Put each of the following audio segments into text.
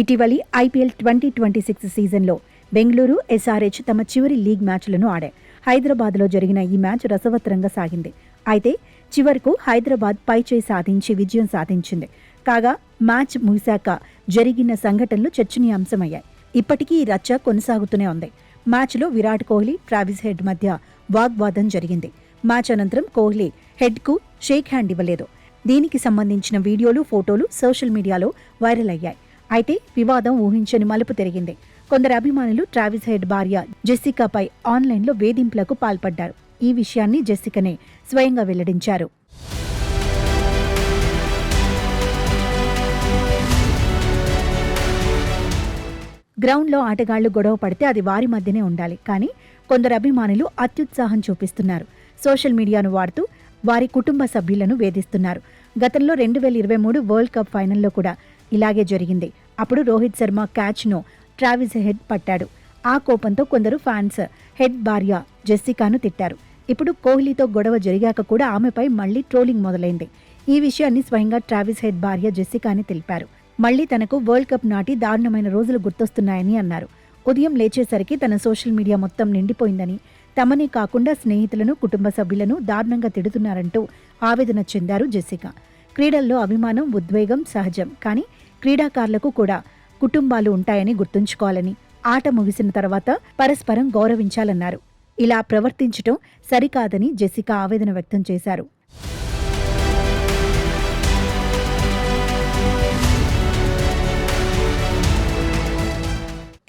ఇటీవలి ఐపీఎల్ 2026 సీజన్లో బెంగళూరు, ఎస్ఆర్హెచ్ తమ చివరి లీగ్ మ్యాచ్లను ఆడాయి. హైదరాబాద్లో జరిగిన ఈ మ్యాచ్ రసవత్తరంగా సాగింది. అయితే చివరకు హైదరాబాద్ పైచేయి సాధించి విజయం సాధించింది. కాగా మ్యాచ్ ముగిశాక జరిగిన సంఘటనలు చర్చనీయాంశమయ్యాయి. ఇప్పటికీ ఈ రచ్చ కొనసాగుతూనే ఉంది. మ్యాచ్లో విరాట్ కోహ్లీ, ట్రావిస్ హెడ్ మధ్య వాగ్వాదం జరిగింది. మ్యాచ్ అనంతరం కోహ్లీ హెడ్కు షేక్ హ్యాండ్ ఇవ్వలేదు. దీనికి సంబంధించిన వీడియోలు, ఫోటోలు సోషల్ మీడియాలో వైరల్ అయ్యాయి. అయితే వివాదం ఊహించని మలుపు తిరిగింది. కొందరు అభిమానులు ట్రావిస్ హెడ్ భార్య జెస్సికాపై ఆన్లైన్లో వేధింపులకు పాల్పడ్డారు. ఈ విషయాన్ని జెస్సికనే స్వయంగా వెల్లడించారు. గ్రౌండ్లో ఆటగాళ్లు గొడవ పడితే అది వారి మధ్యనే ఉండాలి. కానీ కొందరు అభిమానులు అత్యుత్సాహం చూపిస్తున్నారు. సోషల్ మీడియాను వాడుతూ వారి కుటుంబ సభ్యులను వేధిస్తున్నారు. గతంలో 2023 వరల్డ్ కప్ ఫైనల్లో కూడా ఇలాగే జరిగింది. అప్పుడు రోహిత్ శర్మ క్యాచ్ను ట్రావిస్ హెడ్ పట్టాడు. ఆ కోపంతో కొందరు ఫ్యాన్స్ హెడ్ భార్య జెస్సికాను తిట్టారు. ఇప్పుడు కోహ్లీతో గొడవ జరిగాక కూడా ఆమెపై మళ్లీ ట్రోలింగ్ మొదలైంది. ఈ విషయాన్ని స్వయంగా ట్రావిస్ హెడ్ భార్య జెస్సికాని తెలిపారు. మళ్లీ తనకు వరల్డ్ కప్ నాటి దారుణమైన రోజులు గుర్తొస్తున్నాయని అన్నారు. ఉదయం లేచేసరికి తన సోషల్ మీడియా మొత్తం నిండిపోయిందని, తమనే కాకుండా స్నేహితులను, కుటుంబ సభ్యులను దారుణంగా తిడుతున్నారంటూ ఆవేదన చెందారు జెస్సికా. క్రీడల్లో అభిమానం, ఉద్వేగం సహజం. కానీ క్రీడాకారులకు కూడా కుటుంబాలు ఉంటాయని గుర్తుంచుకోవాలని, ఆట ముగిసిన తర్వాత పరస్పరం గౌరవించాలన్నారు. ఇలా ప్రవర్తించటం సరికాదని జెస్సికా ఆవేదన వ్యక్తం చేశారు.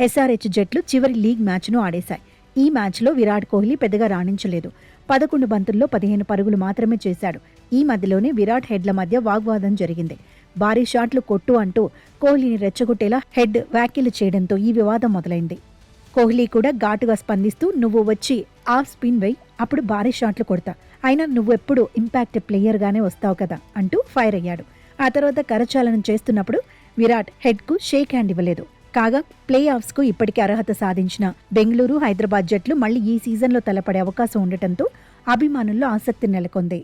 ఎస్ఆర్హెచ్ జట్లు చివరి లీగ్ మ్యాచ్ను ఆడేశాయి. ఈ మ్యాచ్లో విరాట్ కోహ్లీ పెద్దగా రాణించలేదు. 11 బంతుల్లో 15 పరుగులు మాత్రమే చేశాడు. ఈ మధ్యలోనే విరాట్ హెడ్ల మధ్య వాగ్వాదం జరిగింది. భారీ షాట్లు కొట్టు అంటూ కోహ్లీని రెచ్చగొట్టేలా హెడ్ వ్యాఖ్యలు చేయడంతో ఈ వివాదం మొదలైంది. కోహ్లీ కూడా ఘాటుగా స్పందిస్తూ, నువ్వు వచ్చి ఆఫ్ స్పిన్ వెయ్, అప్పుడు భారీ షాట్లు కొడతా, అయినా నువ్వెప్పుడు ఇంపాక్ట్ ప్లేయర్గానే వస్తావు కదా అంటూ ఫైర్ అయ్యాడు. ఆ తర్వాత కరచాలనం చేస్తున్నప్పుడు విరాట్ హెడ్కు షేక్ హ్యాండ్ ఇవ్వలేదు. కాగా ప్లే ఆఫ్స్కు ఇప్పటికే అర్హత సాధించిన బెంగళూరు, హైదరాబాద్ జట్లు మళ్లీ ఈ సీజన్లో తలపడే అవకాశం ఉండటంతో అభిమానుల్లో ఆసక్తి నెలకొంది.